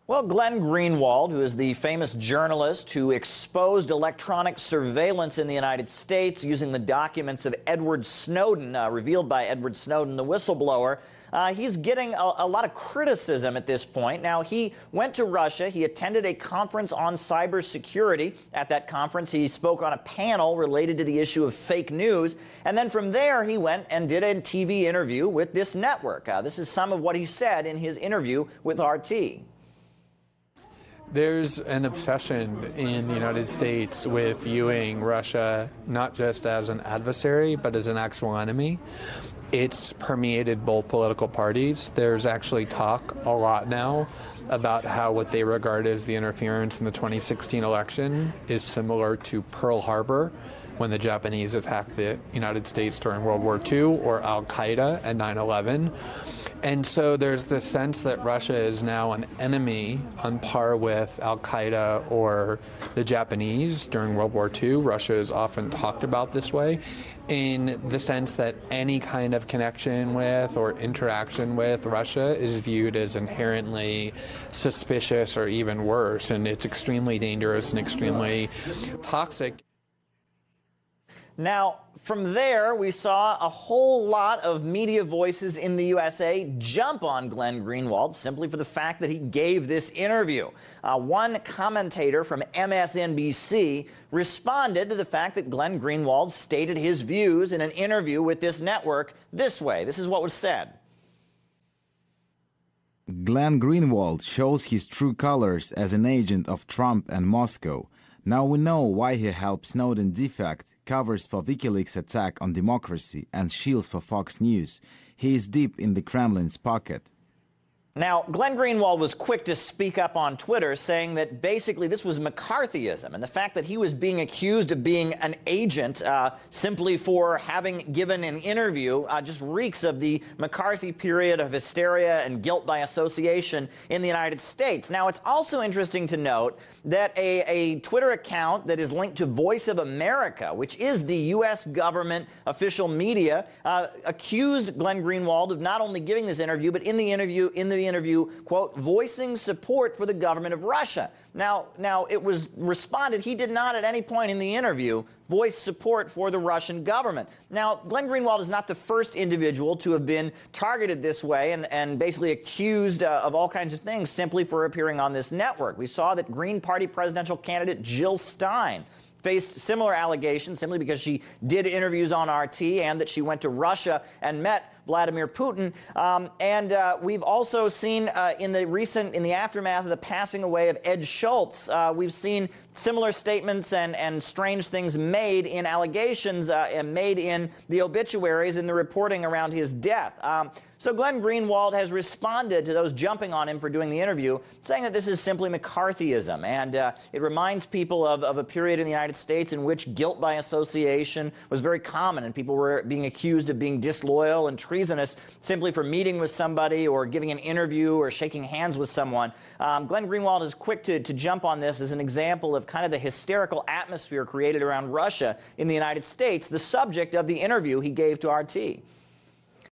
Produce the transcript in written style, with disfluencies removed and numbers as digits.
Well, Glenn Greenwald, who is the famous journalist who exposed electronic surveillance in the United States using the documents of Edward Snowden, revealed by Edward Snowden, the whistleblower, he's getting a lot of criticism at this point. Now, he went to Russia. He attended a conference on cybersecurity. At that conference, he spoke on a panel related to the issue of fake news. And then from there, he went and did a TV interview with this network. This is some of what he said in his interview with RT. There's an obsession in the United States with viewing Russia not just as an adversary, but as an actual enemy. It's permeated both political parties. There's actually talk a lot now about how what they regard as the interference in the 2016 election is similar to Pearl Harbor when the Japanese attacked the United States during World War II, or Al-Qaeda at 9/11. And so there's this sense that Russia is now an enemy on par with Al-Qaeda or the Japanese during World War II. Russia is often talked about this way, in the sense that any kind of connection with or interaction with Russia is viewed as inherently suspicious or even worse, and it's extremely dangerous and extremely toxic. Now, from there, we saw a whole lot of media voices in the USA jump on Glenn Greenwald simply for the fact that he gave this interview. One commentator from MSNBC responded to the fact that Glenn Greenwald stated his views in an interview with this network this way. This is what was said. Glenn Greenwald shows his true colors as an agent of Trump and Moscow. Now we know why he helped Snowden defect, covers for WikiLeaks attack on democracy, and shields for Fox News. He is deep in the Kremlin's pocket. Now, Glenn Greenwald was quick to speak up on Twitter, saying that basically this was McCarthyism, and the fact that he was being accused of being an agent simply for having given an interview just reeks of the McCarthy period of hysteria and guilt by association in the United States. Now, it's also interesting to note that a Twitter account that is linked to Voice of America, which is the U.S. government official media, accused Glenn Greenwald of not only giving this interview, but in the interview, quote, voicing support for the government of Russia. Now it was responded, he did not at any point in the interview voice support for the Russian government. Now, Glenn Greenwald is not the first individual to have been targeted this way and basically accused of all kinds of things simply for appearing on this network. We saw that Green Party presidential candidate Jill Stein faced similar allegations simply because she did interviews on RT and that she went to Russia and met Vladimir Putin. We've also seen in the aftermath of the passing away of Ed Schultz, we've seen similar statements and strange things made in allegations and made in the obituaries and the reporting around his death. So Glenn Greenwald has responded to those jumping on him for doing the interview, saying that this is simply McCarthyism, and it reminds people of a period in the United States in which guilt by association was very common, and people were being accused of being disloyal and treasonous simply for meeting with somebody or giving an interview or shaking hands with someone. Glenn Greenwald is quick to jump on this as an example of kind of the hysterical atmosphere created around Russia in the United States, the subject of the interview he gave to RT.